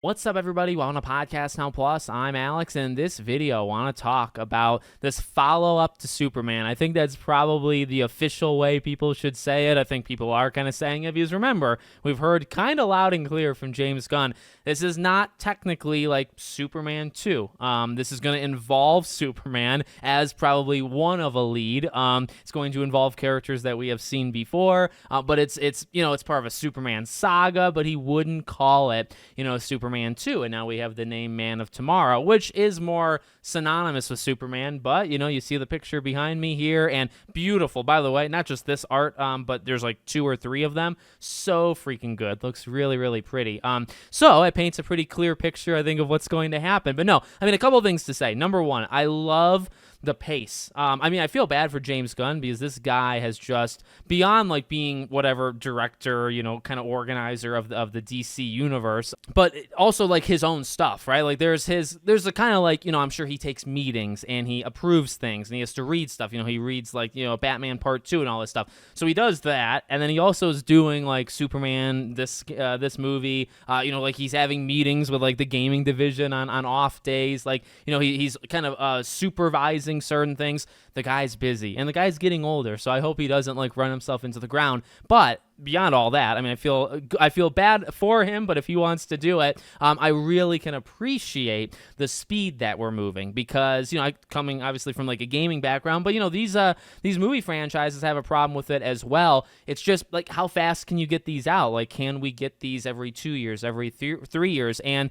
What's up, everybody? Welcome to Podcast Now Plus. I'm Alex, and in this video, I want to talk about this follow-up to Superman. I think that's probably the official way people should say it. I think people are kind of saying it because, remember, we've heard kind of loud and clear from James Gunn, this is not technically like Superman 2. This is going to involve Superman as probably one of a lead. It's going to involve characters that we have seen before, but it's part of a Superman saga, but he wouldn't call it, Superman 2, and now we have the name Man of Tomorrow, which is more synonymous with Superman, but, you see the picture behind me here, and beautiful, by the way, not just this art, but there's like 2 or 3 of them, so freaking good, looks really, really pretty, so it paints a pretty clear picture, I think, of what's going to happen, but no, a couple of things to say. Number one, I love the pace. I feel bad for James Gunn because this guy has just, beyond like being whatever director, kind of organizer of the DC universe, but also like his own stuff, right? Like there's a kind of like, I'm sure he takes meetings and he approves things and he has to read stuff. He reads like, Batman Part 2 and all this stuff. So he does that. And then he also is doing like Superman, this movie, like he's having meetings with like the gaming division on off days. Like, he's kind of supervising certain things. The guy's busy and the guy's getting older, so I hope he doesn't like run himself into the ground. But beyond all that, I feel bad for him, but if he wants to do it, I really can appreciate the speed that we're moving because, coming obviously from like a gaming background, but these movie franchises have a problem with it as well. It's just like, how fast can you get these out? Like, can we get these every 2 years, every 3 years? And,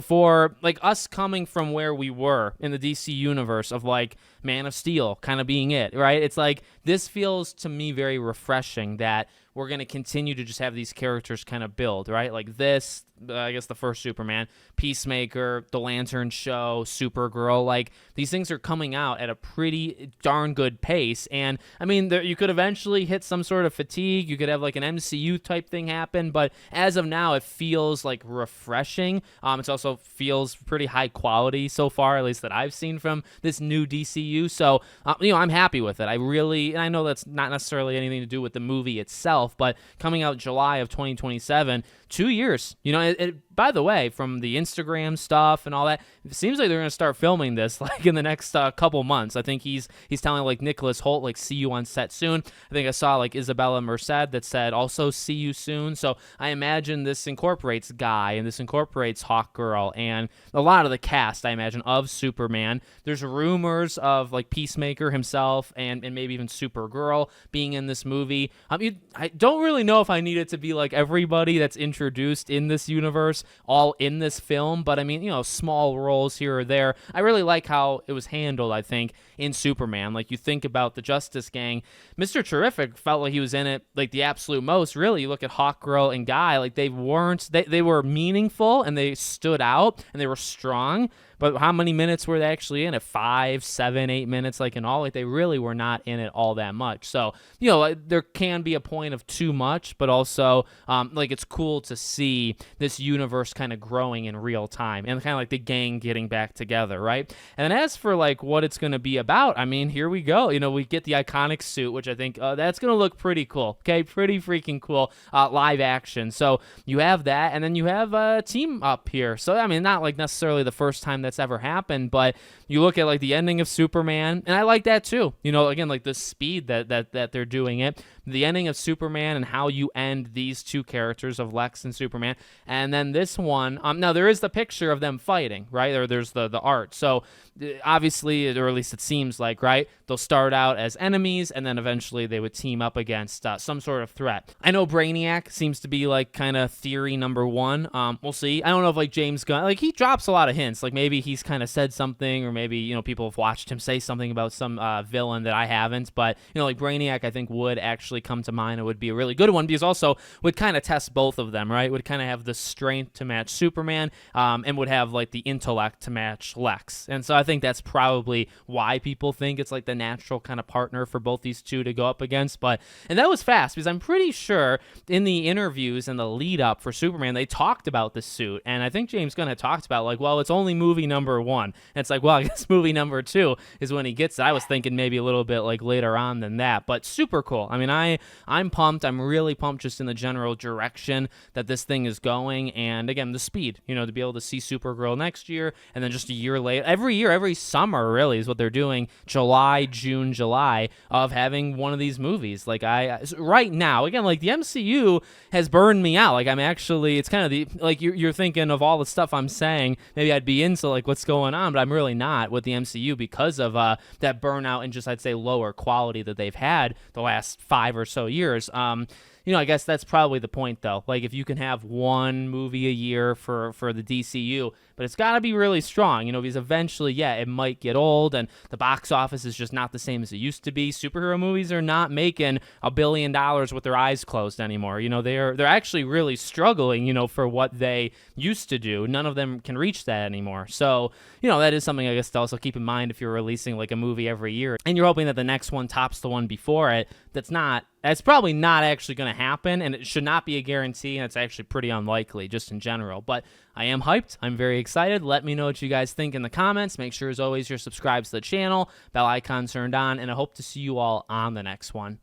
for like us coming from where we were in the DC universe of like Man of Steel kind of being it, right? It's like, this feels to me very refreshing that we're going to continue to just have these characters kind of build, right? Like this, I guess the first Superman, Peacemaker, The Lantern Show, Supergirl, like these things are coming out at a pretty darn good pace. And you could eventually hit some sort of fatigue. You could have like an MCU type thing happen. But as of now, it feels like refreshing. It also feels pretty high quality so far, at least that I've seen from this new DCU. So, I'm happy with it. And I know that's not necessarily anything to do with the movie itself, but coming out July of 2027, 2 years, by the way, from the Instagram stuff and all that, it seems like they're going to start filming this like in the next couple months. I think he's telling like Nicholas Hoult, like, see you on set soon. I think I saw like Isabella Merced that said also see you soon. So I imagine this incorporates Guy and this incorporates Hawkgirl and a lot of the cast, I imagine, of Superman. There's rumors of like Peacemaker himself and maybe even Supergirl being in this movie. I don't really know if I need it to be like everybody that's introduced in this universe all in this film, but small roles here or there. I really like how it was handled, I think, in Superman. Like, you think about the Justice Gang, Mr. Terrific felt like he was in it like the absolute most. Really, you look at Hawkgirl and Guy, like they were meaningful and they stood out and they were strong. But how many minutes were they actually in it? 5, 7, 8 minutes, like in all. Like, they really were not in it all that much. So, there can be a point of too much, but also, it's cool to see this universe kind of growing in real time and kind of like the gang getting back together, right? And as for like what it's going to be about, here we go. We get the iconic suit, which I think that's going to look pretty cool. Okay, pretty freaking cool live action. So you have that, and then you have a team up here. So, not like necessarily the first time that's ever happened, but you look at like the ending of Superman, and I like that too. Again, like the speed that they're doing it, the ending of Superman and how you end these two characters of Lex and Superman, and then this one. Now there is the picture of them fighting, right? Or there's the art. So obviously, or at least it seems like, right? They'll start out as enemies, and then eventually they would team up against some sort of threat. I know Brainiac seems to be like kind of theory number one. We'll see. I don't know if like James Gunn, like he drops a lot of hints. Like maybe he's kind of said something, or maybe people have watched him say something about some villain that I haven't. But like Brainiac, I think would actually come to mind. It would be a really good one because also would kind of test both of them, right? Would kind of have the strength to match Superman, and would have like the intellect to match Lex. And so I think that's probably why people think it's like the natural kind of partner for both these two to go up against. And that was fast because I'm pretty sure in the interviews and the lead up for Superman, they talked about the suit. And I think James Gunn had talked about like, well, it's only movie number 1. And it's like, well, I guess movie number 2 is when he gets it. I was thinking maybe a little bit like later on than that, but super cool. I'm pumped. I'm really pumped just in the general direction that this thing is going. And again, the speed, to be able to see Supergirl next year and then just a year later, every year, every summer really is what they're doing, July, June, July, of having one of these movies. Like right now, again, like the MCU has burned me out. Like I'm actually, it's kind of like you're thinking of all the stuff I'm saying, maybe I'd be into like what's going on, but I'm really not with the MCU because of that burnout and just, I'd say, lower quality that they've had the last 5 or so years. I guess that's probably the point, though. Like, if you can have one movie a year for the DCU, but it's got to be really strong, because eventually, yeah, it might get old, and the box office is just not the same as it used to be. Superhero movies are not making $1 billion with their eyes closed anymore. They're actually really struggling, for what they used to do. None of them can reach that anymore. So, that is something I guess to also keep in mind if you're releasing like a movie every year, and you're hoping that the next one tops the one before it. That's probably not actually going to happen, and it should not be a guarantee, and it's actually pretty unlikely just in general. But I am hyped. I'm very excited. Let me know what you guys think in the comments. Make sure, as always, you're subscribed to the channel, bell icon turned on, and I hope to see you all on the next one.